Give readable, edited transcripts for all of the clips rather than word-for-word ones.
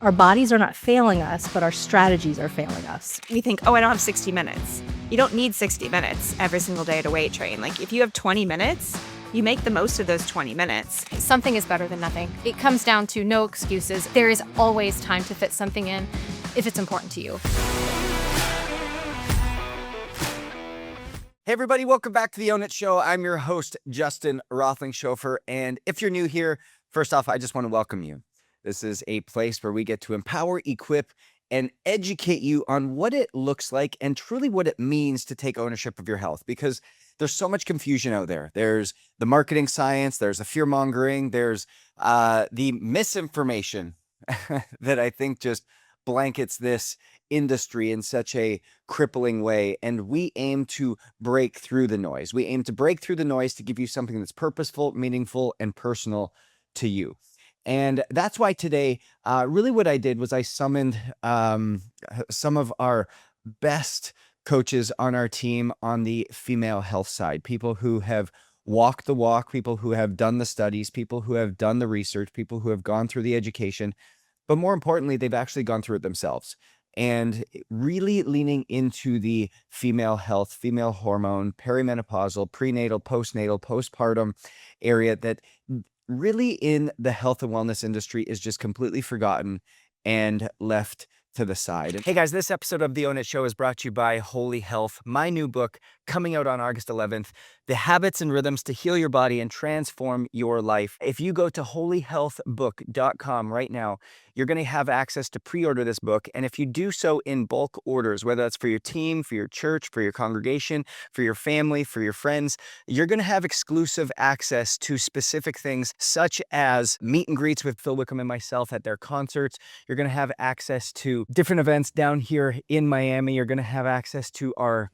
Our bodies are not failing us, but our strategies are failing us. We think, oh, I don't have 60 minutes. You don't need 60 minutes every single day to weight train. Like if you have 20 minutes, you make the most of those 20 minutes. Something is better than nothing. It comes down to no excuses. There is always time to fit something in if it's important to you. Hey everybody, welcome back to the Own It Show. I'm your host, Justin Roethlingshoefer. And if you're new here, first off, I just want to welcome you. This is a place where we get to empower, equip, and educate you on what it looks like and truly what it means to take ownership of your health, because there's so much confusion out there. There's the marketing science, there's the fear mongering, there's the misinformation that I think just blankets this industry in such a crippling way. And we aim to break through the noise. We aim to break through the noise to give you something that's purposeful, meaningful, and personal to you. And that's why today, really what I did was I summoned some of our best coaches on our team on the female health side, people who have walked the walk, people who have done the studies, people who have done the research, people who have gone through the education, but more importantly, they've actually gone through it themselves. And really leaning into the female health, female hormone, perimenopausal, prenatal, postnatal, postpartum area that really in the health and wellness industry is just completely forgotten and left to the side. Hey guys, this episode of the Own It Show is brought to you by Holy Health, my new book coming out on August 11th, The Habits and Rhythms to Heal Your Body and Transform Your Life. If you go to holyhealthbook.com right now, you're going to have access to pre-order this book. And if you do so in bulk orders, whether that's for your team, for your church, for your congregation, for your family, for your friends, you're going to have exclusive access to specific things such as meet and greets with Phil Wickham and myself at their concerts. You're going to have access to different events down here in Miami. You're going to have access to our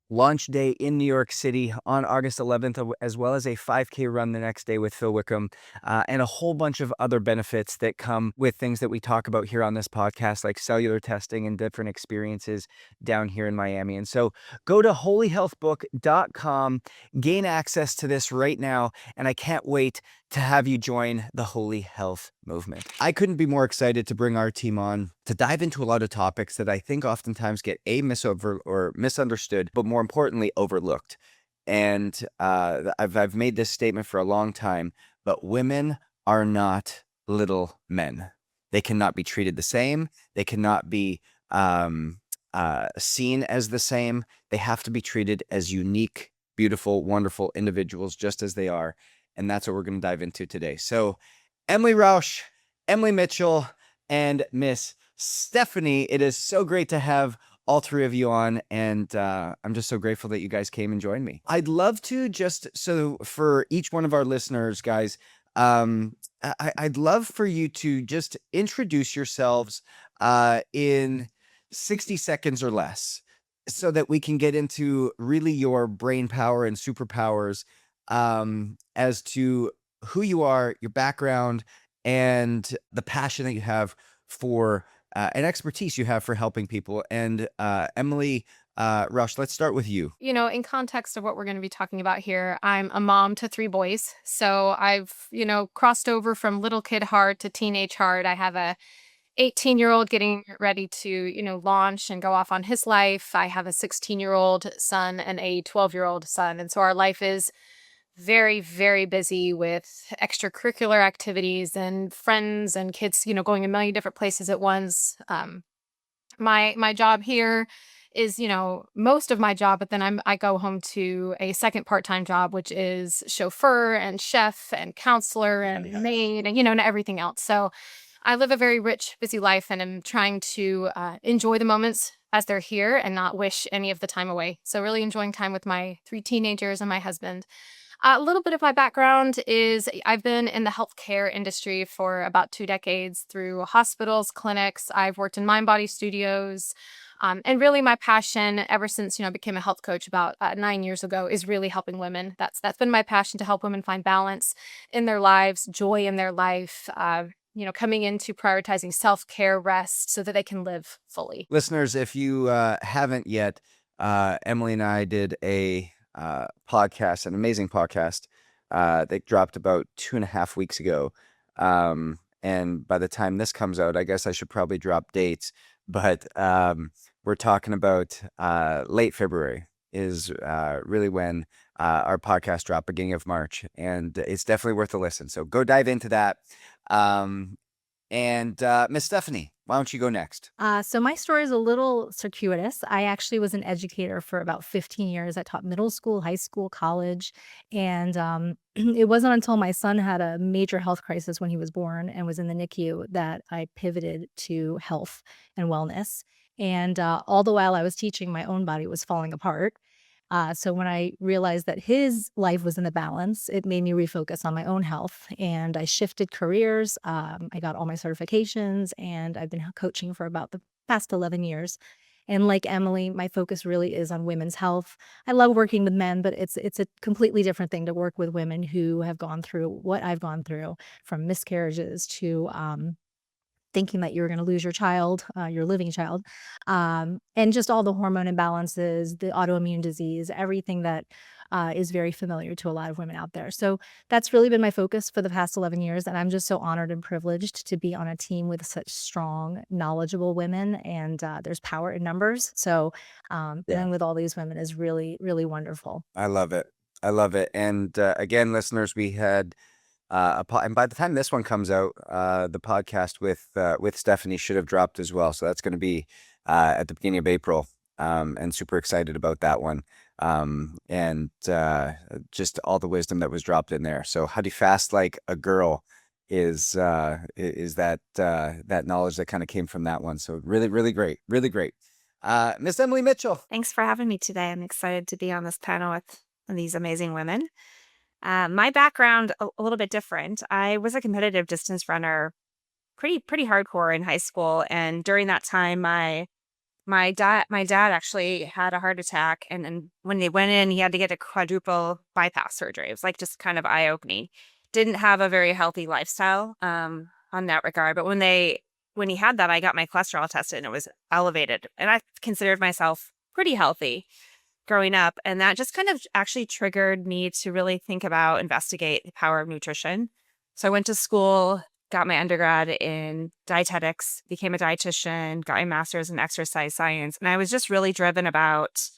launch day in New York City on August 11th, as well as a 5K run the next day with Phil Wickham, and a whole bunch of other benefits that come with things that we talk about here on this podcast, like cellular testing and different experiences down here in Miami. And so go to holyhealthbook.com, gain access to this right now, and I can't wait to have you join the Holy Health movement. I couldn't be more excited to bring our team on to dive into a lot of topics that I think oftentimes get misunderstood, but more importantly, overlooked. And I've made this statement for a long time, but women are not little men. They cannot be treated the same. They cannot be seen as the same. They have to be treated as unique, beautiful, wonderful individuals, just as they are. And that's what we're going to dive into today. So Emily Rusch, Emily Mitchell, and Miss Stefanie, it is so great to have all three of you on. And I'm just so grateful that you guys came and joined me. I'd love to so for each one of our listeners, guys, I'd love for you to just introduce yourselves in 60 seconds or less so that we can get into really your brain power and superpowers as to who you are, your background, and the passion that you have for and expertise you have for helping people. And Emily Rusch, let's start with you. You know, in context of what we're going to be talking about here, I'm a mom to 3 boys. So I've, crossed over from little kid hard to teenage hard. I have a 18-year-old getting ready to, launch and go off on his life. I have a 16-year-old son and a 12-year-old son. And so our life is very, very busy with extracurricular activities and friends and kids, going a million different places at once. My job here is, most of my job, but then I go home to a second part-time job, which is chauffeur and chef and counselor and maid and, and everything else. So I live a very rich, busy life, and I'm trying to enjoy the moments as they're here and not wish any of the time away. So really enjoying time with my 3 teenagers and my husband. A little bit of my background is I've been in the healthcare industry for about 2 decades through hospitals, clinics. I've worked in mind body studios. And really my passion ever since, I became a health coach about 9 years ago is really helping women. That's been my passion, to help women find balance in their lives, joy in their life, coming into prioritizing self-care, rest, so that they can live fully. Listeners, if you haven't yet, Emily and I did a podcast, an amazing podcast that dropped about 2.5 weeks ago. And by the time this comes out, I guess I should probably drop dates, but we're talking about late February is really when our podcast dropped, beginning of March, and it's definitely worth a listen. So go dive into that. And Miss Stefanie, why don't you go next? So my story is a little circuitous. I actually was an educator for about 15 years. I taught middle school, high school, college, and it wasn't until my son had a major health crisis when he was born and was in the NICU that I pivoted to health and wellness. And all the while I was teaching, my own body was falling apart. So when I realized that his life was in the balance, it made me refocus on my own health. And I shifted careers. I got all my certifications, and I've been coaching for about the past 11 years. And like Emily, my focus really is on women's health. I love working with men, but it's a completely different thing to work with women who have gone through what I've gone through, from miscarriages to thinking that you're going to lose your child, your living child, and just all the hormone imbalances, the autoimmune disease, everything that is very familiar to a lot of women out there. So that's really been my focus for the past 11 years. And I'm just so honored and privileged to be on a team with such strong, knowledgeable women. And there's power in numbers. So Yeah, dealing with all these women is really, really wonderful. I love it. I love it. And again, listeners, we had and by the time this one comes out, the podcast with Stefanie should have dropped as well. So that's going to be at the beginning of April, and super excited about that one. And just all the wisdom that was dropped in there. So how do you fast like a girl is that knowledge that kind of came from that one. So really, really great, really great. Miss Emily Mitchell. Thanks for having me today. I'm excited to be on this panel with these amazing women. My background a little bit different. I was a competitive distance runner, pretty hardcore in high school, and during that time, my dad actually had a heart attack, and when they went in, he had to get a quadruple bypass surgery. It was like just kind of eye opening. Didn't have a very healthy lifestyle on that regard, but when he had that, I got my cholesterol tested, and it was elevated, and I considered myself pretty healthy growing up. And that just kind of actually triggered me to really think about, investigate the power of nutrition. So I went to school, got my undergrad in dietetics, became a dietitian, got my master's in exercise science. And I was just really driven about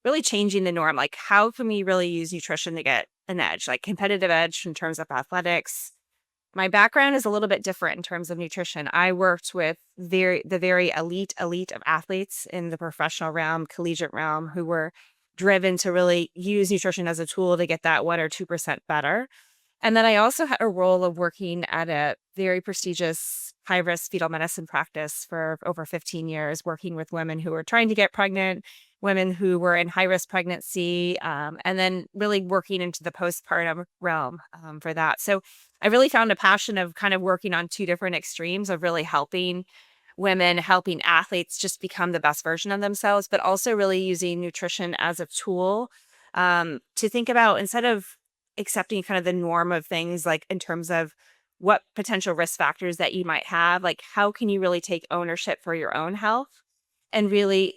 really changing the norm. Like, how can we really use nutrition to get an edge, like competitive edge in terms of athletics? My background is a little bit different in terms of nutrition. I worked with the very elite of athletes in the professional realm, collegiate realm, who were driven to really use nutrition as a tool to get that 1 or 2% better. And then I also had a role of working at a very prestigious high-risk fetal medicine practice for over 15 years, working with women who were trying to get pregnant, women who were in high-risk pregnancy, and then really working into the postpartum realm for that. So I really found a passion of kind of working on two different extremes of really helping women, helping athletes just become the best version of themselves, but also really using nutrition as a tool to think about, instead of accepting kind of the norm of things, like in terms of what potential risk factors that you might have, like how can you really take ownership for your own health and really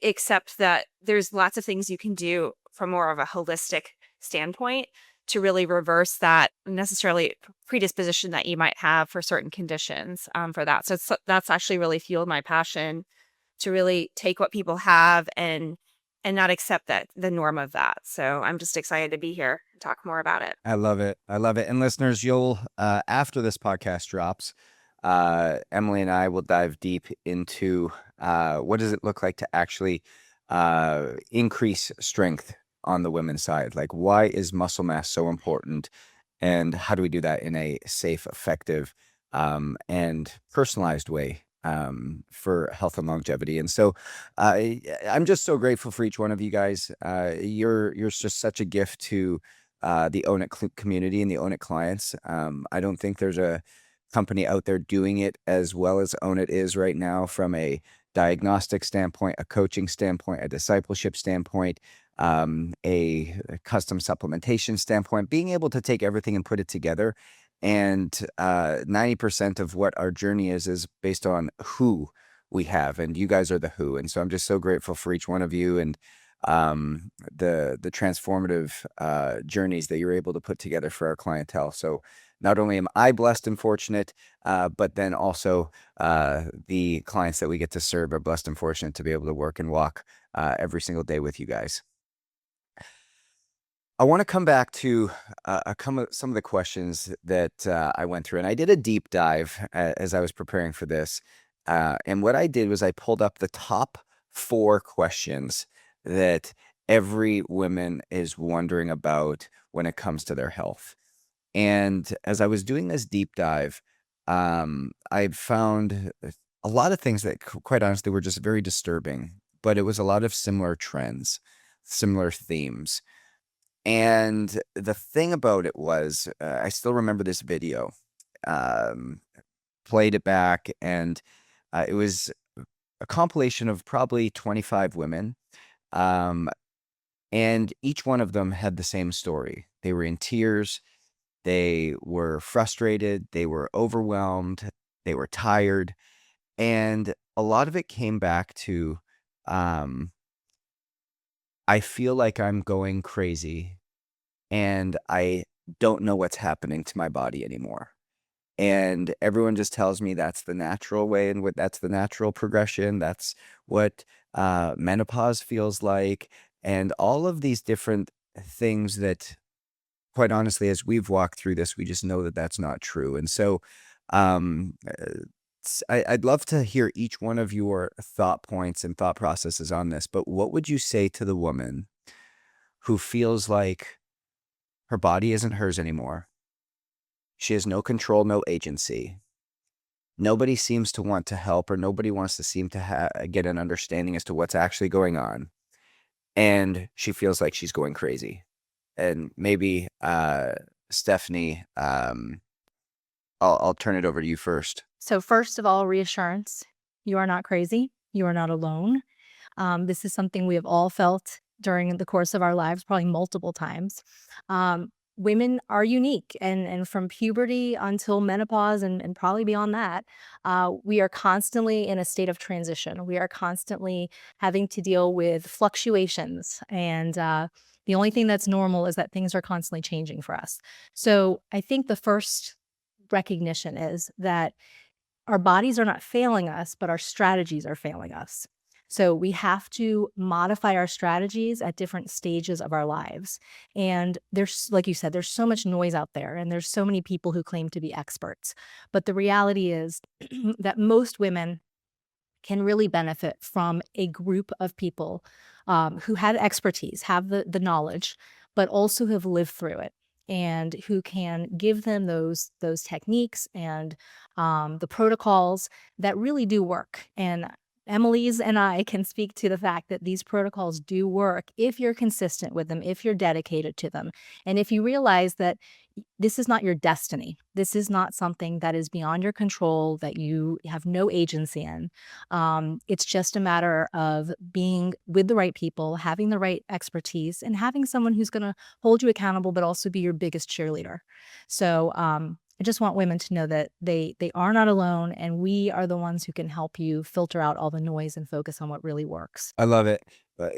accept that there's lots of things you can do from more of a holistic standpoint to really reverse that necessarily predisposition that you might have for certain conditions for that. So that's actually really fueled my passion to really take what people have and not accept that the norm of that. So I'm just excited to be here and talk more about it. I love it. I love it. And listeners, you'll after this podcast drops, Emily and I will dive deep into what does it look like to actually increase strength on the women's side? Like, why is muscle mass so important? And how do we do that in a safe, effective, and personalized way for health and longevity? And so I'm just so grateful for each one of you guys. You're just such a gift to the Own It community and the Own It clients. I don't think there's a company out there doing it as well as Own It is right now, from a diagnostic standpoint, a coaching standpoint, a discipleship standpoint, a custom supplementation standpoint, being able to take everything and put it together. And 90% of what our journey is based on who we have, and you guys are the who. And so I'm just so grateful for each one of you and the transformative journeys that you're able to put together for our clientele. So not only am I blessed and fortunate, but then also the clients that we get to serve are blessed and fortunate to be able to work and walk every single day with you guys. I want to come back to some of the questions that I went through, and I did a deep dive as I was preparing for this. And what I did was I pulled up the top 4 questions that every woman is wondering about when it comes to their health. And as I was doing this deep dive, I found a lot of things that, quite honestly, were just very disturbing. But it was a lot of similar trends, similar themes. And the thing about it was, I still remember this video. Um, Played it back, and it was a compilation of probably 25 women. Um, and each one of them had the same story. They were in tears. They were frustrated. They were overwhelmed. They were tired. And a lot of it came back to, um, I feel like I'm going crazy and I don't know what's happening to my body anymore. And everyone just tells me that's the natural way and that's the natural progression. That's what menopause feels like. And all of these different things that, quite honestly, as we've walked through this, we just know that that's not true. And so um, I'd love to hear each one of your thought points and thought processes on this. But what would you say to the woman who feels like her body isn't hers anymore? She has no control, no agency. Nobody seems to want to help, or nobody wants to seem to get an understanding as to what's actually going on. And she feels like she's going crazy. And maybe, Stefanie, I'll turn it over to you first. So first of all, reassurance. You are not crazy. You are not alone. This is something we have all felt during the course of our lives, probably multiple times. Women are unique, and from puberty until menopause and probably beyond that, we are constantly in a state of transition. We are constantly having to deal with fluctuations, and the only thing that's normal is that things are constantly changing for us. So I think the first recognition is that our bodies are not failing us, but our strategies are failing us. So we have to modify our strategies at different stages of our lives. And there's, like you said, there's so much noise out there and there's so many people who claim to be experts. But the reality is that most women can really benefit from a group of people who have expertise, have the knowledge, but also have lived through it and who can give them those techniques and the protocols that really do work. And Emily's and I can speak to the fact that these protocols do work if you're consistent with them, if you're dedicated to them, and if you realize that this is not your destiny. This is not something that is beyond your control, that you have no agency in. It's just a matter of being with the right people, having the right expertise, and having someone who's going to hold you accountable, but also be your biggest cheerleader. So I just want women to know that they are not alone, and we are the ones who can help you filter out all the noise and focus on what really works. I love it. But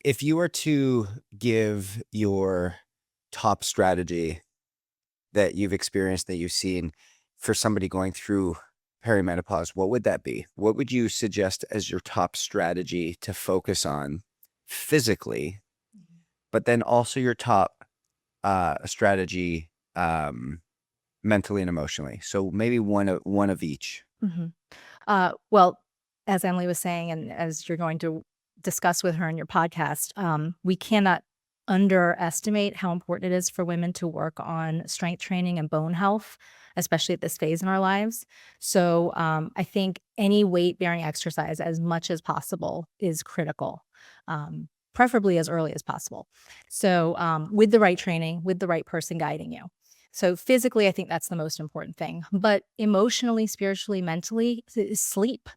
if you were to give your top strategy that you've experienced, that you've seen for somebody going through perimenopause, what would that be? What would you suggest as your top strategy to focus on physically, but then also your top strategy mentally and emotionally? So maybe one of each. Mhm. Well, as Emily was saying, and as you're going to discuss with her in your podcast, we cannot underestimate how important it is for women to work on strength training and bone health, especially at this phase in our lives. So I think any weight bearing exercise, as much as possible, is critical, preferably as early as possible. So with the right training, with the right person guiding you. So physically, I think that's the most important thing. But emotionally, spiritually, mentally, is sleep.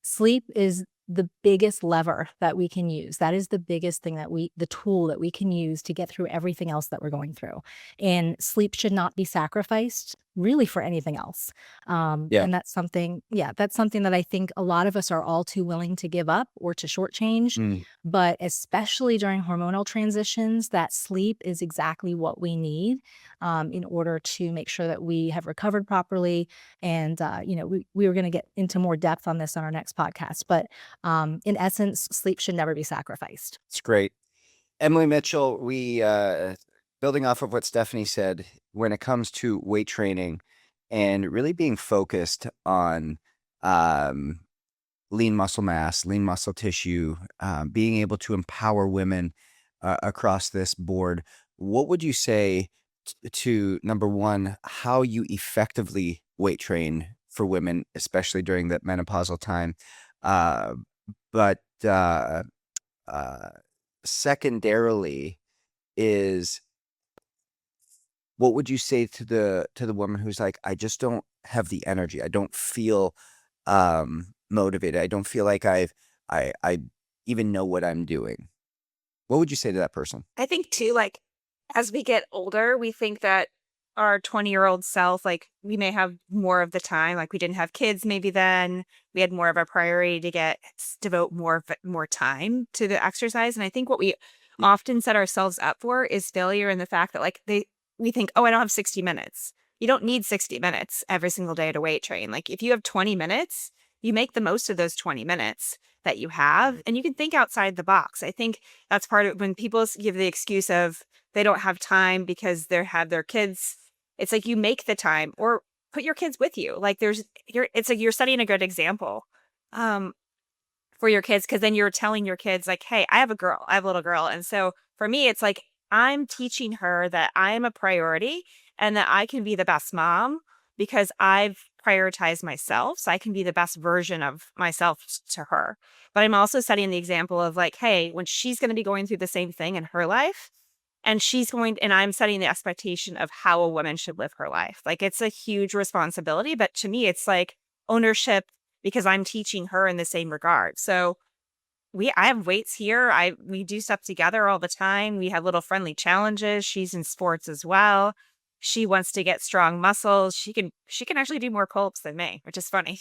Sleep is the biggest lever that we can use. That is the biggest thing the tool that we can use to get through everything else that we're going through. And sleep should not be sacrificed. really for anything else. Yeah. And that's something that I think a lot of us are all too willing to give up or to shortchange. Mm. But especially during hormonal transitions, that sleep is exactly what we need in order to make sure that we have recovered properly. And, we were going to get into more depth on this on our next podcast. But in essence, sleep should never be sacrificed. It's great. Emily Mitchell, we building off of what Stefanie said, when it comes to weight training and really being focused on um, lean muscle mass, lean muscle tissue, being able to empower women across this board, what would you say to number one, how you effectively weight train for women, especially during that menopausal time? Uh, but uh, secondarily, is what would you say to the woman who's like, I just don't have the energy. I don't feel motivated. I don't feel like I even know what I'm doing. What would you say to that person? I think too, like as we get older, we think that our 20-year-old self, like we may have more of the time, like we didn't have kids maybe then. We had more of a priority to devote more time to the exercise. And I think what we often set ourselves up for is failure in the fact that we think, oh, I don't have 60 minutes. You don't need 60 minutes every single day to weight train. Like if you have 20 minutes, you make the most of those 20 minutes that you have, and you can think outside the box. I think that's part of when people give the excuse of they don't have time because they have their kids. It's like you make the time or put your kids with you. Like it's like you're setting a good example for your kids, because then you're telling your kids like, hey, I have a little girl. And so for me, it's like I'm teaching her that I am a priority and that I can be the best mom because I've prioritized myself. So I can be the best version of myself to her. But I'm also setting the example of like, hey, when she's going to be going through the same thing in her life, and I'm setting the expectation of how a woman should live her life. Like it's a huge responsibility, but to me, it's like ownership because I'm teaching her in the same regard. So I have weights here. We do stuff together all the time. We have little friendly challenges. She's in sports as well. She wants to get strong muscles. She can actually do more pull-ups than me, which is funny.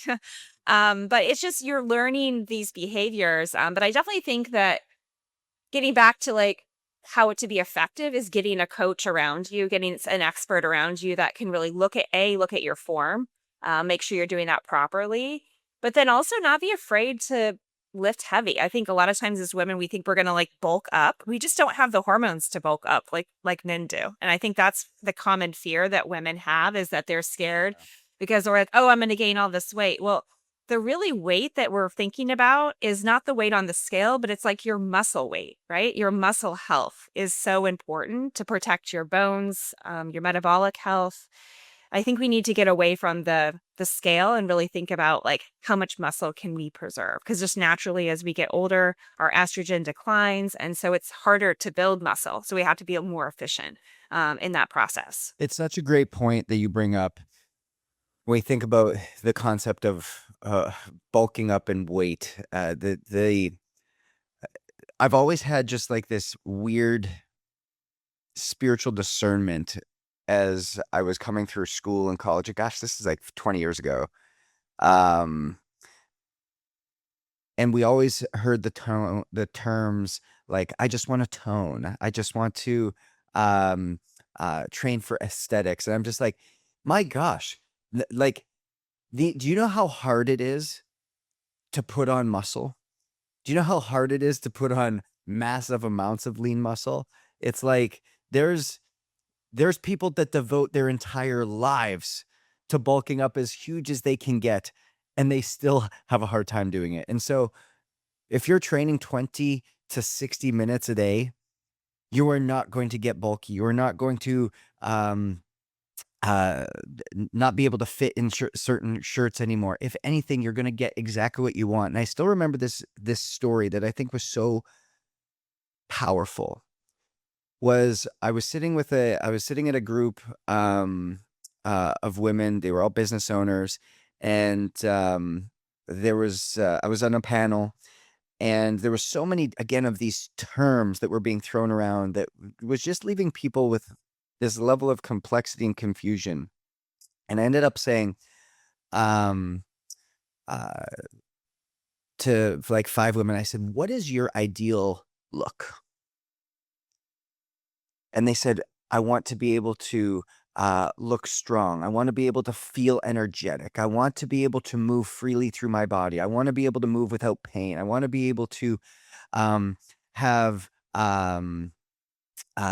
But it's just you're learning these behaviors. But I definitely think that getting back to like how to be effective is getting a coach around you, getting an expert around you that can really look at your form, make sure you're doing that properly, but then also not be afraid to lift heavy. I think a lot of times as women, we think we're going to like bulk up. We just don't have the hormones to bulk up like men do. And I think that's the common fear that women have, is that they're scared because they're like, oh, I'm going to gain all this weight. Well, the really weight that we're thinking about is not the weight on the scale, but it's like your muscle weight, right? Your muscle health is so important to protect your bones, your metabolic health. I think we need to get away from the scale and really think about like how much muscle can we preserve? Because just naturally as we get older, our estrogen declines. And so it's harder to build muscle. So we have to be more efficient in that process. It's such a great point that you bring up when we think about the concept of bulking up in weight. I've always had just like this weird spiritual discernment as I was coming through school and college. Gosh, this is like 20 years ago. Um, and we always heard the terms like, I just want to tone. I just want to um, train for aesthetics. And I'm just like, my gosh, like, do you know how hard it is to put on muscle? Do you know how hard it is to put on massive amounts of lean muscle? It's like there's people that devote their entire lives to bulking up as huge as they can get, and they still have a hard time doing it. And so if you're training 20 to 60 minutes a day, you are not going to get bulky. You are not going to uh, not be able to fit in certain shirts anymore. If anything, you're going to get exactly what you want. And I still remember this story that I think was so powerful. I was sitting at a group of women. They were all business owners, and I was on a panel, and there were so many again of these terms that were being thrown around that was just leaving people with this level of complexity and confusion. And I ended up saying, um, uh, to like 5 women, I said, "What is your ideal look?" And they said, "I want to be able to look strong. I want to be able to feel energetic. I want to be able to move freely through my body. I want to be able to move without pain. I want to be able to um, have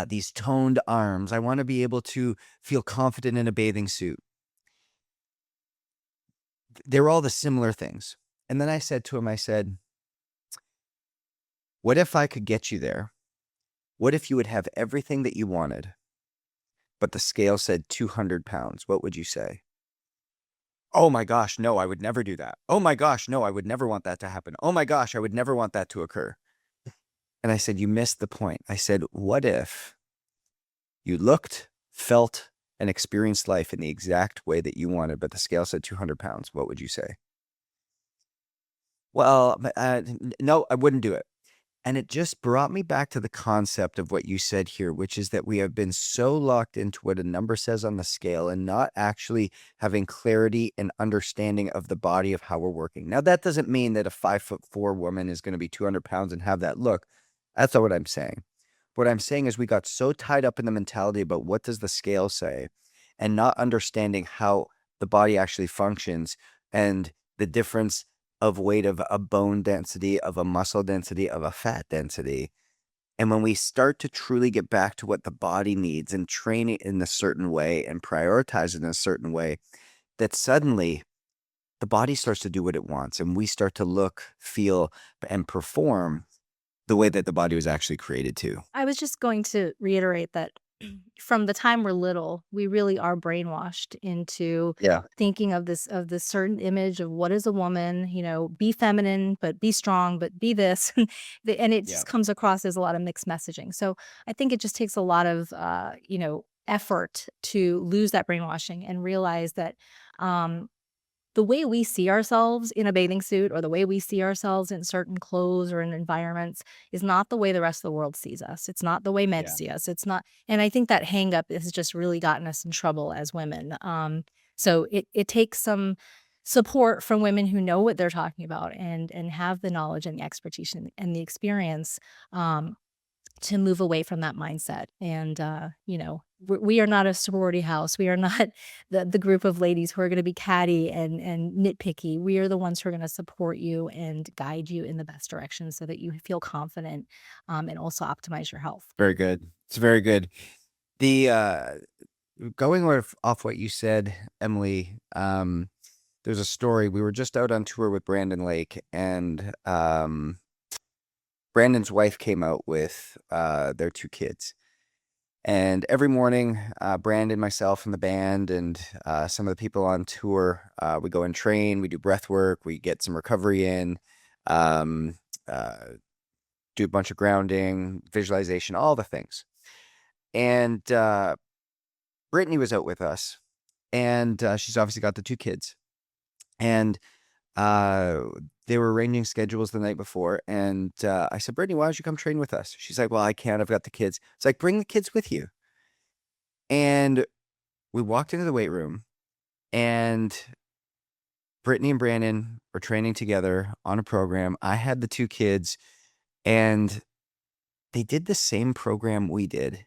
these toned arms. I want to be able to feel confident in a bathing suit." They were all the similar things. And then I said to him, I said, "What if I could get you there? What if you would have everything that you wanted, but the scale said 200 pounds? What would you say?" "Oh my gosh, no, I would never do that. Oh my gosh, no, I would never want that to happen. Oh my gosh, I would never want that to occur." And I said, "You missed the point." I said, "What if you looked, felt, and experienced life in the exact way that you wanted, but the scale said 200 pounds? What would you say?" "Well, no, I wouldn't do it." And it just brought me back to the concept of what you said here, which is that we have been so locked into what a number says on the scale and not actually having clarity and understanding of the body of how we're working. Now, that doesn't mean that a 5'4" woman is going to be 200 pounds and have that look. That's not what I'm saying. What I'm saying is we got so tied up in the mentality about what does the scale say and not understanding how the body actually functions and the difference of weight of a bone density, of a muscle density, of a fat density. And when we start to truly get back to what the body needs and train it in a certain way and prioritize it in a certain way, that suddenly the body starts to do what it wants and we start to look, feel, and perform the way that the body was actually created to. I was just going to reiterate that from the time we're little, we really are brainwashed into Yeah. thinking of this certain image of what is a woman, be feminine, but be strong, but be this. And it Yeah. just comes across as a lot of mixed messaging. So I think it just takes a lot of effort to lose that brainwashing and realize that um the way we see ourselves in a bathing suit or the way we see ourselves in certain clothes or in environments is not the way the rest of the world sees us. It's not the way men Yeah. see us. It's not, and I think that hang up has just really gotten us in trouble as women. So it takes some support from women who know what they're talking about and have the knowledge and the expertise and the experience. To move away from that mindset. And, we are not a sorority house. We are not the group of ladies who are going to be catty and nitpicky. We are the ones who are going to support you and guide you in the best direction so that you feel confident and also optimize your health. Very good. It's very good. The going off what you said, Emily, there's a story. We were just out on tour with Brandon Lake, and Brandon's wife came out with their 2 kids. And every morning, Brandon, myself, and the band, and some of the people on tour, we go and train. We do breath work. We get some recovery in, um, uh, do a bunch of grounding, visualization, all the things. And Brittany was out with us, and she's obviously got the 2 kids. And uh, they were arranging schedules the night before, and I said, "Brittany, why don't you come train with us?" She's like, "Well, I can't. I've got the kids." It's like, "Bring the kids with you." And we walked into the weight room, and Brittany and Brandon were training together on a program. I had the 2 kids, and they did the same program we did,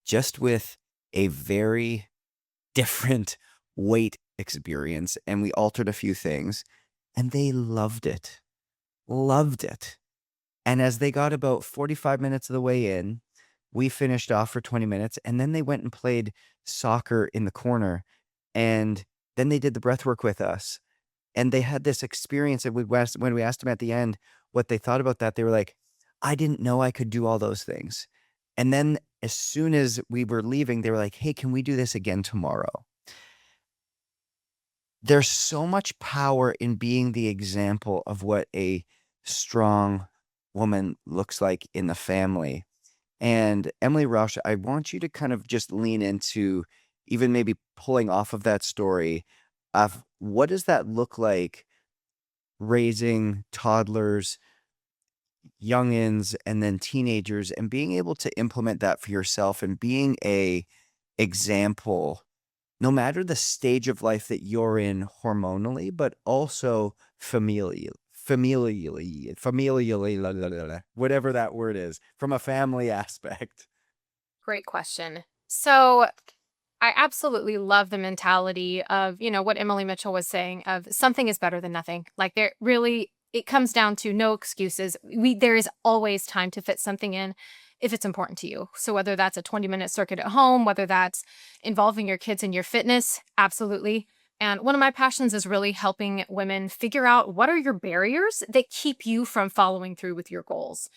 just with a very different weight experience. And we altered a few things, and they loved it. Loved it. And as they got about 45 minutes of the way in, we finished off for 20 minutes, and then they went and played soccer in the corner, and then they did the breath work with us. And they had this experience, and when we asked them at the end what they thought about that, they were like, "I didn't know I could do all those things." And then as soon as we were leaving, they were like, "Hey, can we do this again tomorrow?" There's so much power in being the example of what a strong woman looks like in the family. And Emily Rusch, I want you to kind of just lean into even maybe pulling off of that story of what does that look like raising toddlers, youngins, and then teenagers, and being able to implement that for yourself and being a example no matter the stage of life that you're in hormonally, but also familially, whatever that word is, from a family aspect. Great question. So I absolutely love the mentality of, what Emily Mitchell was saying of something is better than nothing. Like there really, it comes down to no excuses. There is always time to fit something in if it's important to you. So whether that's a 20-minute circuit at home, whether that's involving your kids in your fitness, absolutely. And one of my passions is really helping women figure out what are your barriers that keep you from following through with your goals.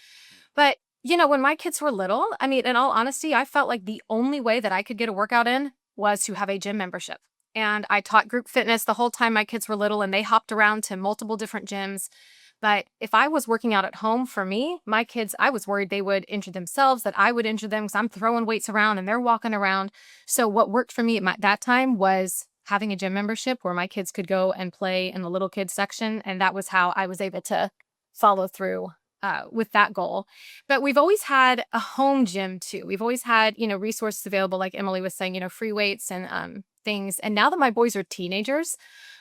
But, when my kids were little, I mean, in all honesty, I felt like the only way that I could get a workout in was to have a gym membership. And I taught group fitness the whole time my kids were little, and they hopped around to multiple different gyms. But if I was working out at home for me, my kids, I was worried they would injure themselves, that I would injure them because I'm throwing weights around and they're walking around. So what worked for me at that time was having a gym membership where my kids could go and play in the little kids section. And that was how I was able to follow through with that goal. But we've always had a home gym too. We've always had, resources available, like Emily was saying, free weights and things. And now that my boys are teenagers,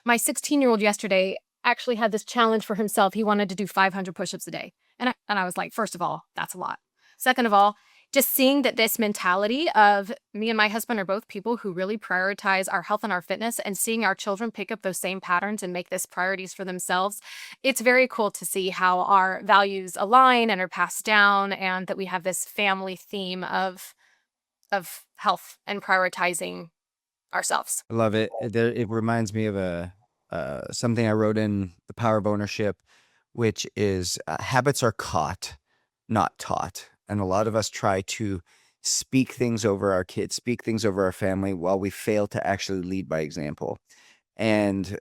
my 16-year-old yesterday actually had this challenge for himself. He wanted to do 500 push-ups a day. And I was like, first of all, that's a lot. Second of all, just seeing that this mentality of me and my husband are both people who really prioritize our health and our fitness, and seeing our children pick up those same patterns and make this priorities for themselves, it's very cool to see how our values align and are passed down, and that we have this family theme of health and prioritizing ourselves. I love it. It reminds me of something I wrote in The Power of Ownership, which is habits are caught, not taught. And a lot of us try to speak things over our kids, speak things over our family, while we fail to actually lead by example. And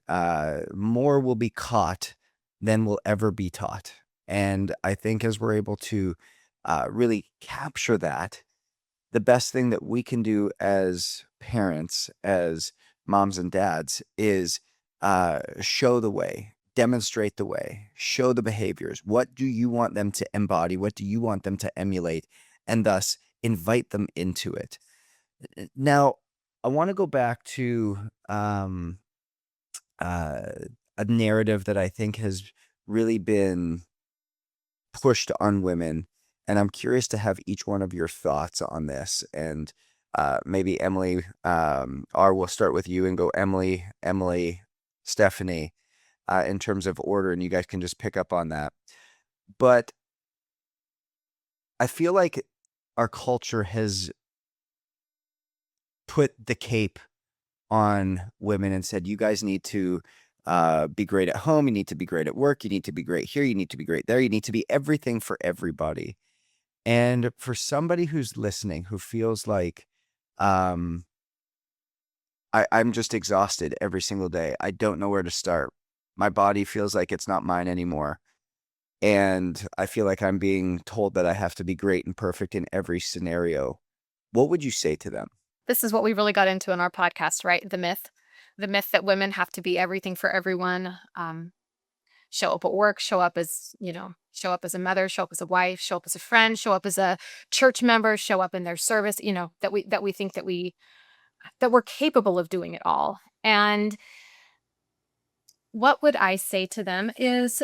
more will be caught than will ever be taught. And I think as we're able to really capture that, the best thing that we can do as parents, as moms and dads, is show the way, demonstrate the way, show the behaviors. What do you want them to embody? What do you want them to emulate? And thus invite them into it. Now, I want to go back to a narrative that I think has really been pushed on women. And I'm curious to have each one of your thoughts on this. And maybe Emily, or we'll start with you and go Emily, Stefanie, in terms of order, and you guys can just pick up on that. But I feel like our culture has put the cape on women and said, you guys need to be great at home. You need to be great at work. You need to be great here. You need to be great there. You need to be everything for everybody. And for somebody who's listening, who feels like I'm just exhausted every single day. I don't know where to start. My body feels like it's not mine anymore. And I feel like I'm being told that I have to be great and perfect in every scenario. What would you say to them? This is what we really got into in our podcast, right? The myth that women have to be everything for everyone. Show up at work, show up as a mother, show up as a wife, show up as a friend, show up as a church member, show up in their service, that we think that we're capable of doing it all. And what would I say to them is,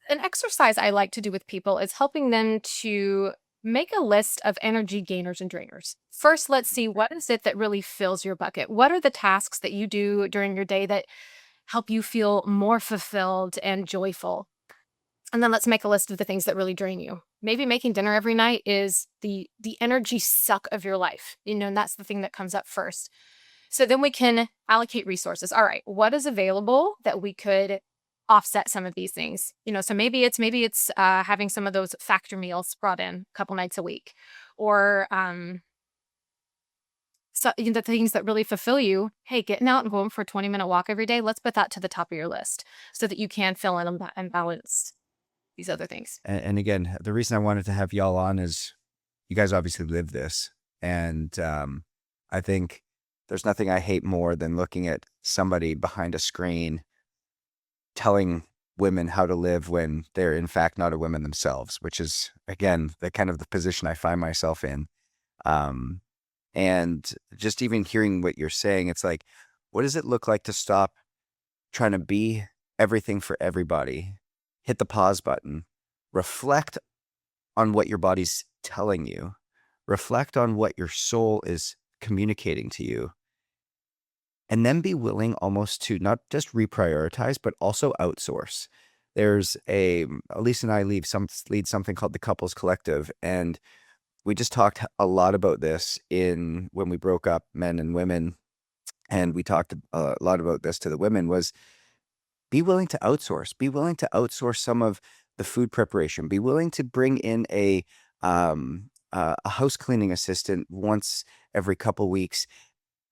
an exercise I like to do with people is helping them to make a list of energy gainers and drainers. First, let's see, what is it that really fills your bucket? What are the tasks that you do during your day that help you feel more fulfilled and joyful? And then let's make a list of the things that really drain you. Maybe making dinner every night is the energy suck of your life, and that's the thing that comes up first. So then we can allocate resources. All right, what is available that we could offset some of these things? So maybe it's having some of those factor meals brought in a couple nights a week, or so the things that really fulfill you. Hey, getting out and going for a 20-minute walk every day, let's put that to the top of your list so that you can fill in and balance these other things. And again, the reason I wanted to have y'all on is you guys obviously live this. And I think there's nothing I hate more than looking at somebody behind a screen telling women how to live when they're in fact not a woman themselves, which is, again, the kind of the position I find myself in. And just even hearing what you're saying, it's like, what does it look like to stop trying to be everything for everybody? Hit the pause button, reflect on what your body's telling you, reflect on what your soul is communicating to you, and then be willing almost to not just reprioritize, but also outsource. There's Elise and I lead something called the Couples Collective, and we just talked a lot about this when we broke up, men and women, and we talked a lot about this to the women, was be willing to outsource. Be willing to outsource some of the food preparation. Be willing to bring in a house cleaning assistant once every couple weeks.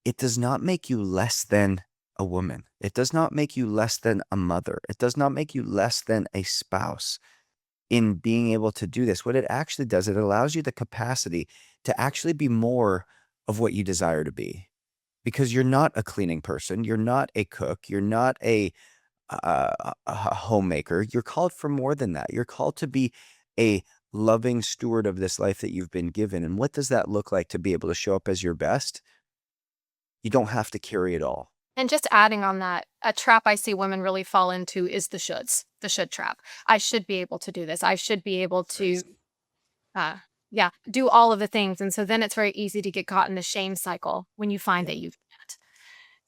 It does not make you less than a woman. It does not make you less than a mother. It does not make you less than a spouse in being able to do this. What it actually does, it allows you the capacity to actually be more of what you desire to be. Because you're not a cleaning person, you're not a cook, you're not a homemaker. You're called for more than that. You're called to be a loving steward of this life that you've been given. And what does that look like to be able to show up as your best? You don't have to carry it all. And just adding on that, a trap I see women really fall into is the should trap. I should be able to do this. I should be able to, do all of the things. And so then it's very easy to get caught in the shame cycle when you find that you can't.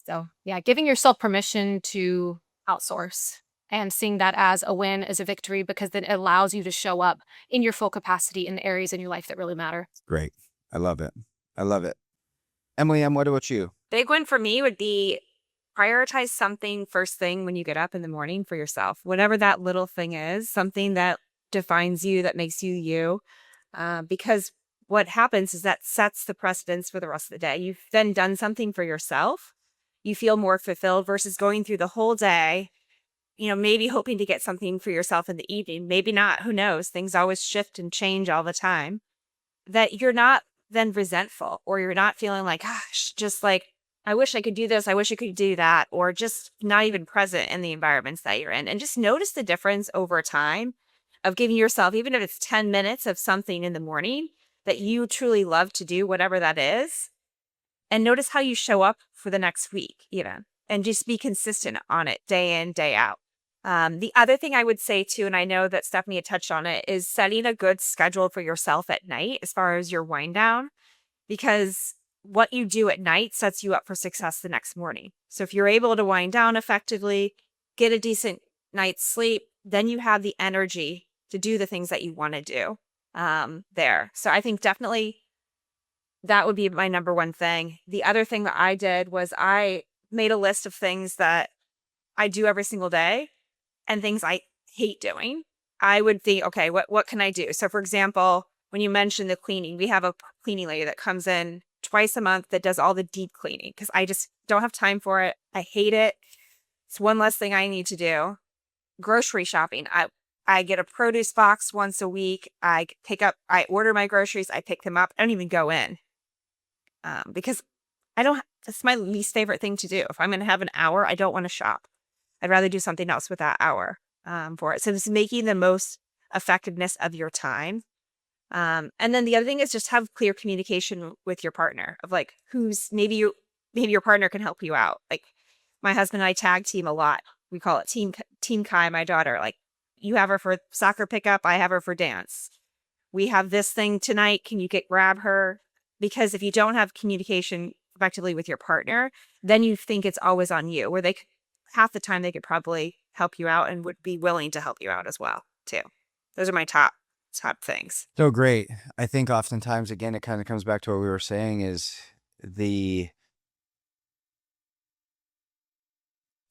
So yeah, giving yourself permission to outsource and seeing that as a win, as a victory, because then it allows you to show up in your full capacity in the areas in your life that really matter. Great. I love it. I love it. Emily, what about you? Big one for me would be prioritize something first thing when you get up in the morning for yourself, whatever that little thing is, something that defines you, that makes you you. Because what happens is that sets the precedence for the rest of the day. You've then done something for yourself. You feel more fulfilled versus going through the whole day, maybe hoping to get something for yourself in the evening. Maybe not. Who knows? Things always shift and change all the time. That you're not then resentful, or you're not feeling like, gosh, just like, I wish I could do this. I wish I could do that. Or just not even present in the environments that you're in. And just notice the difference over time of giving yourself, even if it's 10 minutes of something in the morning that you truly love to do, whatever that is. And notice how you show up for the next week, even, and just be consistent on it day in, day out. The other thing I would say too, and I know that Stefanie had touched on it, is setting a good schedule for yourself at night as far as your wind down, because what you do at night sets you up for success the next morning. So if you're able to wind down effectively, get a decent night's sleep, then you have the energy to do the things that you want to do there. So I think definitely that would be my number one thing. The other thing that I did was I made a list of things that I do every single day and things I hate doing. I would think, okay, what can I do? So for example, when you mentioned the cleaning, we have a cleaning lady that comes in twice a month that does all the deep cleaning because I just don't have time for it. I hate it. It's one less thing I need to do. Grocery shopping. I get a produce box once a week. I order my groceries. I pick them up. I don't even go in. Because that's my least favorite thing to do. If I'm going to have an hour, I don't want to shop. I'd rather do something else with that hour for it. So it's making the most effectiveness of your time. And then the other thing is just have clear communication with your partner of like, maybe your partner can help you out. Like my husband and I tag team a lot. We call it Team Kai, my daughter. Like you have her for soccer pickup. I have her for dance. We have this thing tonight. Can you grab her? Because if you don't have communication effectively with your partner, then you think it's always on you, where half the time they could probably help you out and would be willing to help you out as well, too. Those are my top things. So great. I think oftentimes, again, it kind of comes back to what we were saying is the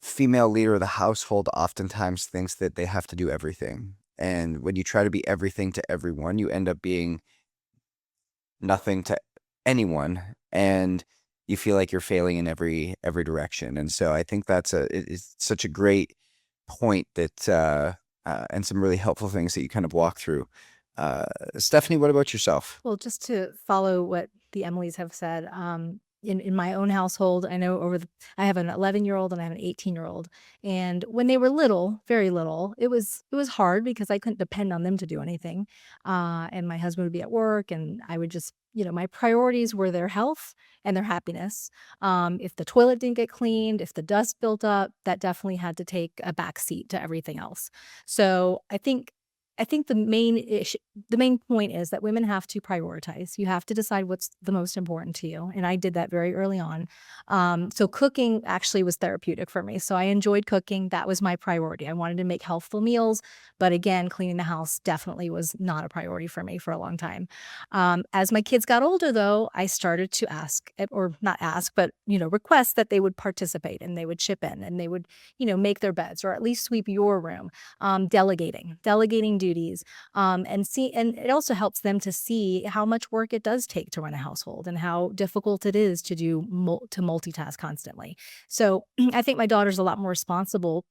female leader of the household oftentimes thinks that they have to do everything. And when you try to be everything to everyone, you end up being nothing to anyone, and you feel like you're failing in every direction. And so I think it's such a great point that and some really helpful things that you kind of walk through. Stefanie, what about yourself? Well, just to follow what the Emilys have said, in my own household, I know I have an 11-year-old and I have an 18-year-old. And when they were little, very little, it was hard because I couldn't depend on them to do anything. And my husband would be at work and I would just, my priorities were their health and their happiness. If the toilet didn't get cleaned, if the dust built up, that definitely had to take a back seat to everything else. So I think the main point is that women have to prioritize. You have to decide what's the most important to you, and I did that very early on. So cooking actually was therapeutic for me. So I enjoyed cooking. That was my priority. I wanted to make healthful meals, but again, cleaning the house definitely was not a priority for me for a long time. As my kids got older, though, I started to ask, or not ask, but request that they would participate and they would chip in and they would, make their beds or at least sweep your room. Delegating duties, and it also helps them to see how much work it does take to run a household and how difficult it is to to multitask constantly. So I think my daughter's a lot more responsible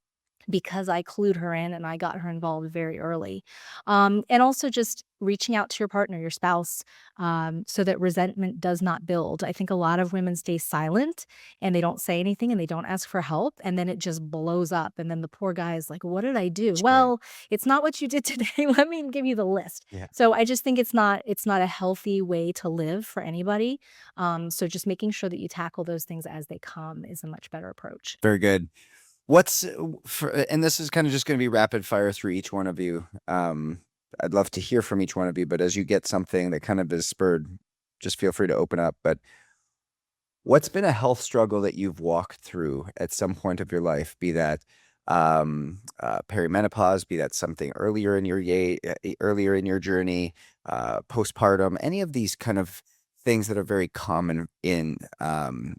because I clued her in and I got her involved very early. And also just reaching out to your partner, your spouse, so that resentment does not build. I think a lot of women stay silent and they don't say anything and they don't ask for help. And then it just blows up. And then the poor guy is like, what did I do? Right. Well, it's not what you did today. Let me give you the list. Yeah. So I just think it's not a healthy way to live for anybody. So just making sure that you tackle those things as they come is a much better approach. Very good. What's and this is kind of just going to be rapid fire through each one of you. I'd love to hear from each one of you, but as you get something that kind of is spurred, just feel free to open up. But what's been a health struggle that you've walked through at some point of your life, be that perimenopause, be that something earlier in earlier in your journey, postpartum, any of these kind of things that are very common in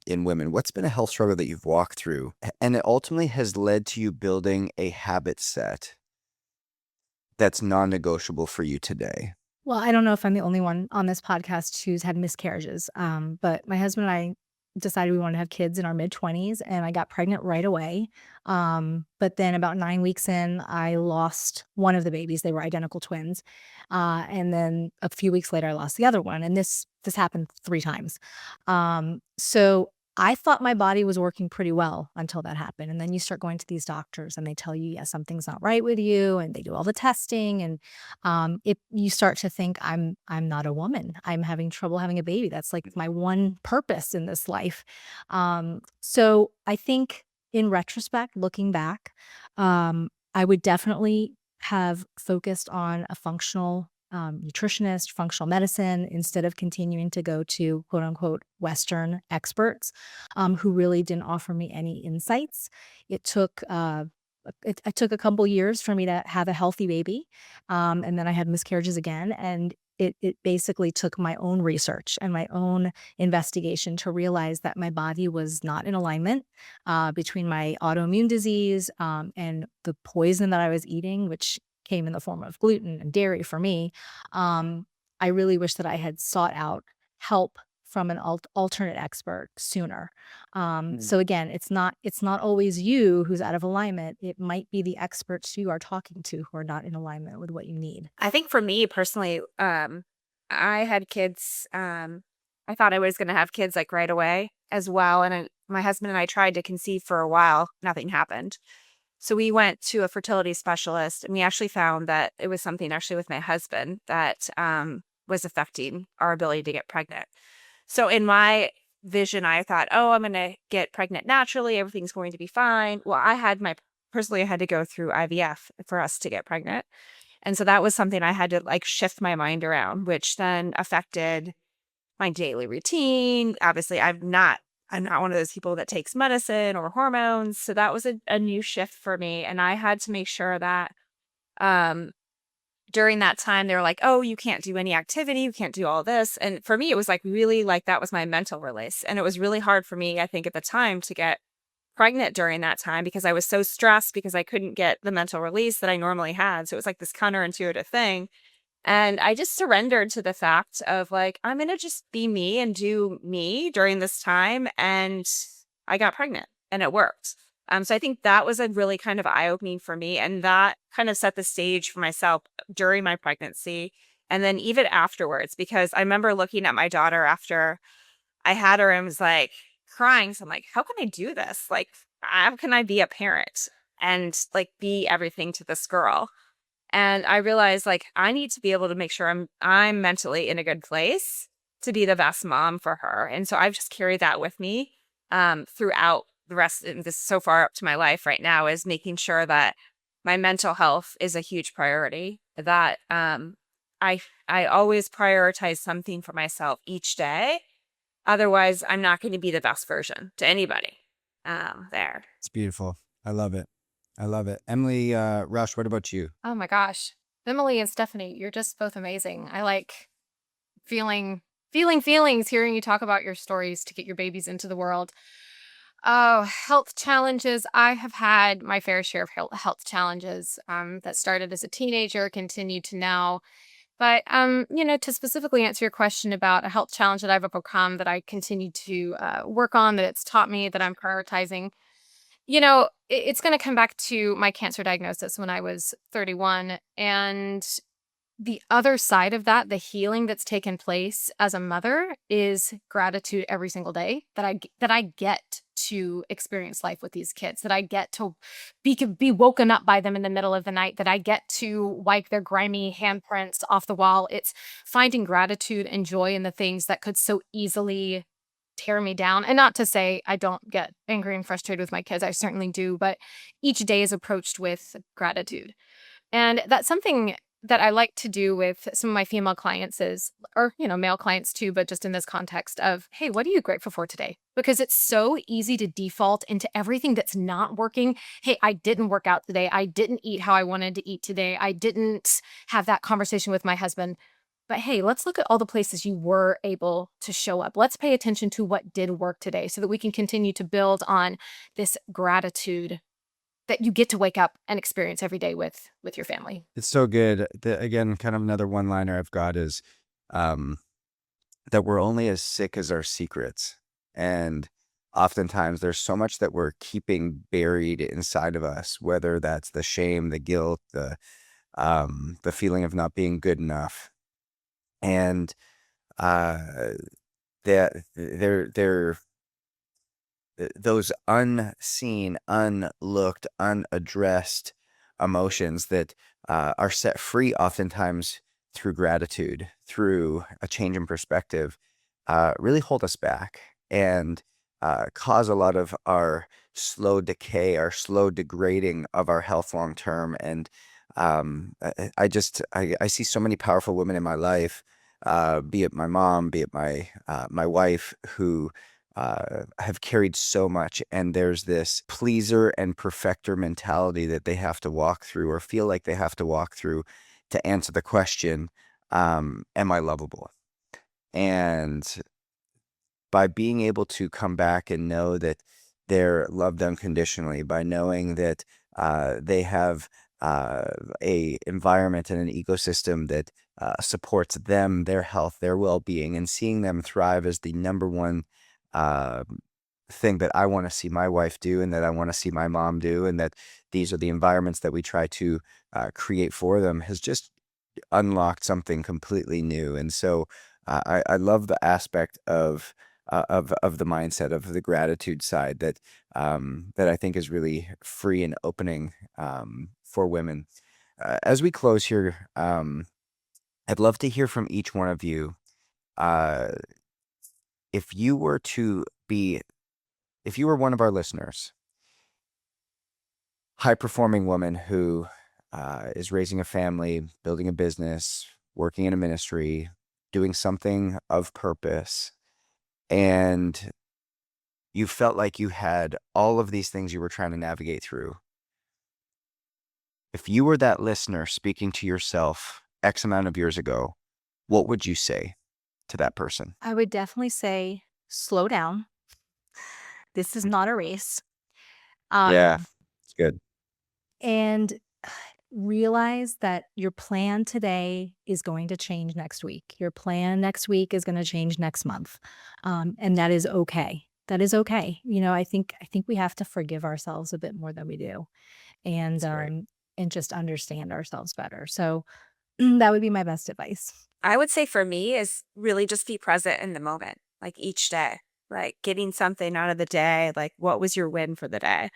women. What's been a health struggle that you've walked through, and it ultimately has led to you building a habit set that's non-negotiable for you today? Well, I don't know if I'm the only one on this podcast who's had miscarriages, but my husband and I decided we wanted to have kids in our mid-20s, and I got pregnant right away. But then about 9 weeks in, I lost one of the babies. They were identical twins. And then a few weeks later, I lost the other one, and this happened 3 times. So I thought my body was working pretty well until that happened, and then you start going to these doctors, and they tell you, "Yeah, something's not right with you," and they do all the testing, and you start to think, I'm not a woman. I'm having trouble having a baby. That's like my one purpose in this life. So I think in retrospect, looking back, I would definitely have focused on a functional nutritionist, functional medicine, instead of continuing to go to quote unquote Western experts who really didn't offer me any insights. It took it took a couple years for me to have a healthy baby. And then I had miscarriages again. And it basically took my own research and my own investigation to realize that my body was not in alignment between my autoimmune disease and the poison that I was eating, which came in the form of gluten and dairy for me. I really wish that I had sought out help from an alternate expert sooner. So again, it's not always you who's out of alignment. It might be the experts you are talking to who are not in alignment with what you need. I think for me personally, I had kids. I thought I was going to have kids like right away as well. And my husband and I tried to conceive for a while. Nothing happened. So we went to a fertility specialist, and we actually found that it was something actually with my husband that was affecting our ability to get pregnant. So in my vision, I thought, oh, I'm going to get pregnant naturally. Everything's going to be fine. Well, personally, I had to go through IVF for us to get pregnant. And so that was something I had to like shift my mind around, which then affected my daily routine. Obviously, I'm not one of those people that takes medicine or hormones. So that was a new shift for me. And I had to make sure that during that time, they were like, oh, you can't do any activity. You can't do all this. And for me, it was like really like that was my mental release. And it was really hard for me, I think, at the time to get pregnant during that time because I was so stressed because I couldn't get the mental release that I normally had. So it was like this counterintuitive thing. And I just surrendered to the fact of like, I'm going to just be me and do me during this time. And I got pregnant and it worked. So I think that was a really kind of eye-opening for me. And that kind of set the stage for myself during my pregnancy. And then even afterwards, because I remember looking at my daughter after I had her and was like crying. So I'm like, how can I do this? Like, how can I be a parent and like be everything to this girl? And I realized like I need to be able to make sure I'm mentally in a good place to be the best mom for her. And so I've just carried that with me throughout the rest of this so far up to my life right now, is making sure that my mental health is a huge priority. That I always prioritize something for myself each day. Otherwise, I'm not going to be the best version to anybody there. It's beautiful. I love it. I love it. Emily Rusch, what about you? Oh my gosh. Emily and Stephanie, you're just both amazing. I like feeling feelings hearing you talk about your stories to get your babies into the world. Oh, health challenges. I have had my fair share of health challenges that started as a teenager, continued to now. But to specifically answer your question about a health challenge that I've overcome, that I continue to work on, that it's taught me, that I'm prioritizing, it's going to come back to my cancer diagnosis when I was 31. And the other side of that, the healing that's taken place as a mother, is gratitude every single day that I get to experience life with these kids, that I get to be woken up by them in the middle of the night, that I get to wipe their grimy handprints off the wall. It's finding gratitude and joy in the things that could so easily tear me down. And not to say I don't get angry and frustrated with my kids, I certainly do, but each day is approached with gratitude. And that's something that I like to do with some of my female clients or male clients too, but just in this context of, hey, what are you grateful for today? Because it's so easy to default into everything that's not working. Hey, I didn't work out today. I didn't eat how I wanted to eat today. I didn't have that conversation with my husband. But hey, let's look at all the places you were able to show up. Let's pay attention to what did work today so that we can continue to build on this gratitude that you get to wake up and experience every day with your family. It's so good. Again, kind of another one-liner I've got is um, that we're only as sick as our secrets. And oftentimes there's so much that we're keeping buried inside of us, whether that's the shame, the guilt, the feeling of not being good enough. And uh, that they're those unseen, unlooked, unaddressed emotions that are set free oftentimes through gratitude, through a change in perspective, really hold us back and cause a lot of our slow decay, our slow degrading of our health long term. And I see so many powerful women in my life, be it my mom, be it my wife, who have carried so much, and there's this pleaser and perfecter mentality that they have to walk through or feel like they have to walk through to answer the question, am I lovable? And by being able to come back and know that they're loved unconditionally, by knowing that they have a environment and an ecosystem that supports them, their health, their well-being, and seeing them thrive as the number one uh, thing that I want to see my wife do and that I want to see my mom do, and that these are the environments that we try to create for them, has just unlocked something completely new. And so I love the aspect of the mindset of the gratitude side that I think is really free and opening for women. As we close here, I'd love to hear from each one of you. Uh, if you were one of our listeners, high performing woman who is raising a family, building a business, working in a ministry, doing something of purpose, and you felt like you had all of these things you were trying to navigate through. If you were that listener speaking to yourself X amount of years ago, what would you say to that person? I would definitely say, slow down. This is not a race. Yeah, Um, it's good. and realize that your plan today is going to change next week. Your plan next week is going to change next month. And that is okay. That is okay. I think we have to forgive ourselves a bit more than we do, and That's great. and just understand ourselves better. So that would be my best advice. I would say for me is really just be present in the moment. like each day, like getting something out of the day. Like, what was your win for the day?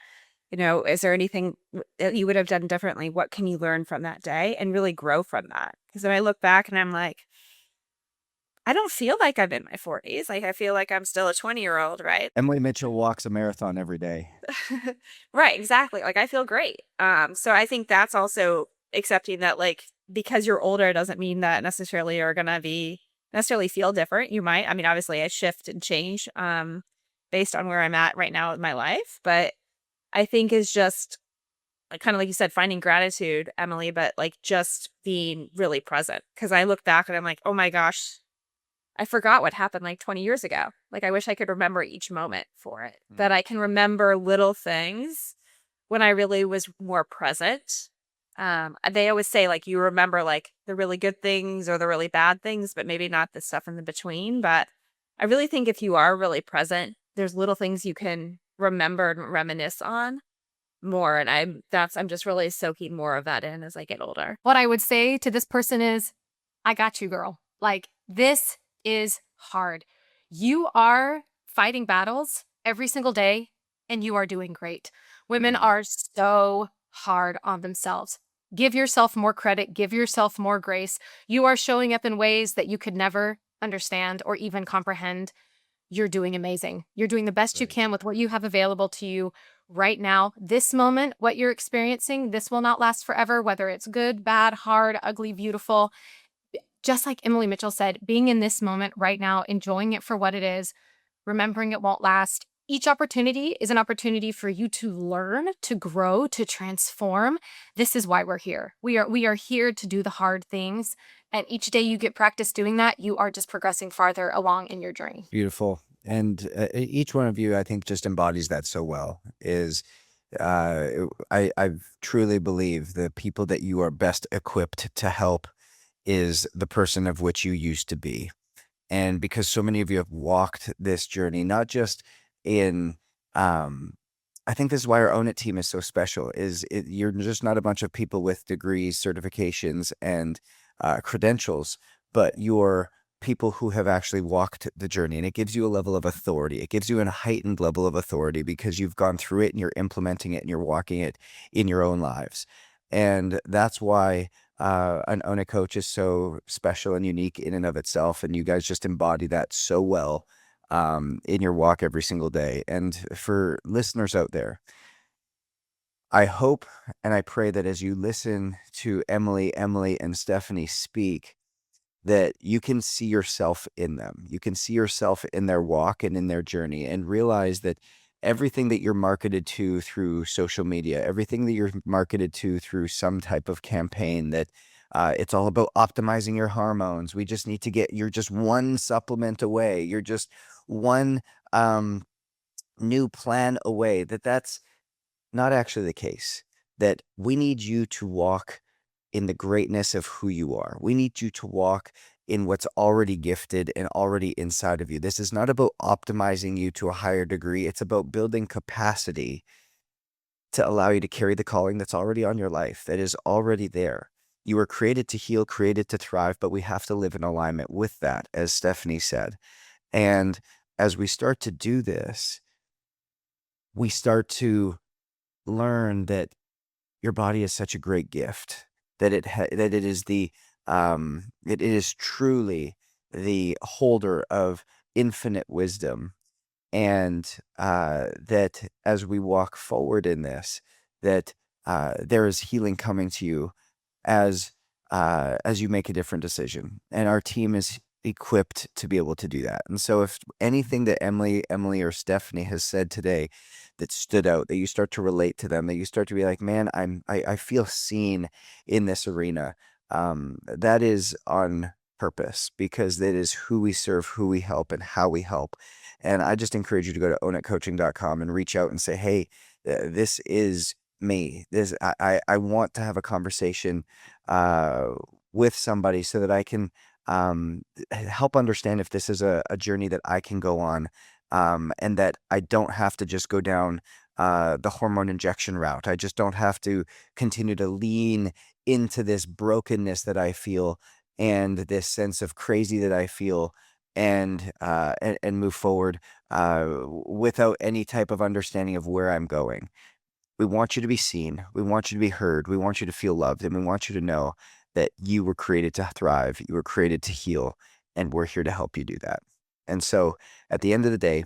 Is there anything that you would have done differently? What can you learn from that day and really grow from that? Because then I look back and I'm like, I don't feel like I'm in my 40s. Like, I feel like I'm still a 20-year-old, right? Emily Mitchell walks a marathon every day. Right, exactly. Like, I feel great. So I think that's also accepting that, like, because you're older doesn't mean that necessarily you're gonna be necessarily feel different. You might. I mean, obviously I shift and change based on where I'm at right now in my life. But I think is just like kind of like you said, finding gratitude, Emily, but like just being really present. Cause I look back and I'm like, oh my gosh, I forgot what happened like 20 years ago. Like, I wish I could remember each moment for it, that I can remember little things when I really was more present. They always say, like, you remember like the really good things or the really bad things, but maybe not the stuff in the between. But I really think if you are really present, there's little things you can remember and reminisce on more. And I'm just really soaking more of that in as I get older. What I would say to this person is, I got you, girl. Like, this is hard. You are fighting battles every single day, and you are doing great. Women are so hard on themselves. Give yourself more credit, give yourself more grace. You are showing up in ways that you could never understand or even comprehend. You're doing amazing. You're doing the best you Right. can with what you have available to you right now. This moment, what you're experiencing, this will not last forever, whether it's good, bad, hard, ugly, beautiful. Just like Emily Mitchell said, being in this moment right now, enjoying it for what it is, remembering it won't last. Each opportunity is an opportunity for you to learn, to grow, to transform. This is why we're here. We are here to do the hard things. And each day you get practice doing that, you are just progressing farther along in your journey. Beautiful. And each one of you, I think, just embodies that so well. I truly believe the people that you are best equipped to help is the person of which you used to be. And because so many of you have walked this journey, not just in, I think this is why our Own It team is so special, you're just not a bunch of people with degrees, certifications, and credentials, but you're people who have actually walked the journey. And it gives you a level of authority. It gives you a heightened level of authority because you've gone through it and you're implementing it and you're walking it in your own lives. And that's why an Own It coach is so special and unique in and of itself. And you guys just embody that so well in your walk every single day. And for listeners out there, I hope and I pray that as you listen to Emily, and Stefanie speak, that you can see yourself in them. You can see yourself in their walk and in their journey and realize that everything that you're marketed to through social media, everything that you're marketed to through some type of campaign, that it's all about optimizing your hormones. We just need to you're just one supplement away. You're just one new plan away. That's not actually the case. That we need you to walk in the greatness of who you are. We need you to walk in what's already gifted and already inside of you. This is not about optimizing you to a higher degree. It's about building capacity to allow you to carry the calling that's already on your life, that is already there. You were created to heal, created to thrive, but we have to live in alignment with that, as Stefanie said. And as we start to do this, we start to learn that your body is such a great gift, that that it is truly the holder of infinite wisdom, and that as we walk forward in this, that there is healing coming to you as you make a different decision, and our team is equipped to be able to do that. And so if anything that Emily, or Stefanie has said today that stood out, that you start to relate to them, that you start to be like, man, I feel seen in this arena, that is on purpose, because that is who we serve, who we help, and how we help. And I just encourage you to go to ownitcoaching.com and reach out and say, hey, this is me. I want to have a conversation with somebody so that I can help understand if this is a journey that I can go on, and that I don't have to just go down the hormone injection route. I just don't have to continue to lean into this brokenness that I feel and this sense of crazy that I feel, and move forward without any type of understanding of where I'm going. We want you to be seen. We want you to be heard. We want you to feel loved. And we want you to know that you were created to thrive. You were created to heal. And we're here to help you do that. And so at the end of the day,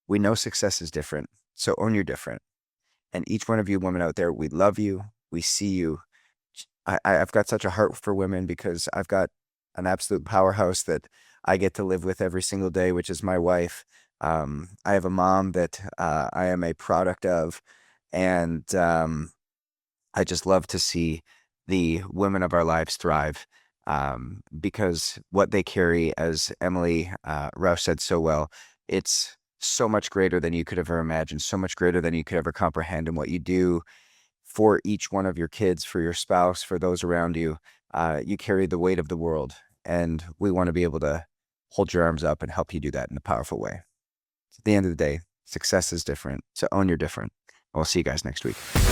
we know success is different. So own your different. And each one of you women out there, we love you. We see you. I've got such a heart for women because I've got an absolute powerhouse that I get to live with every single day, which is my wife. I have a mom that I am a product of. And I just love to see the women of our lives thrive because what they carry, as Emily Rusch said so well, it's so much greater than you could ever imagine, so much greater than you could ever comprehend. And what you do for each one of your kids, for your spouse, for those around you, you carry the weight of the world. And we want to be able to hold your arms up and help you do that in a powerful way. At the end of the day, success is different. So own your different. We'll see you guys next week.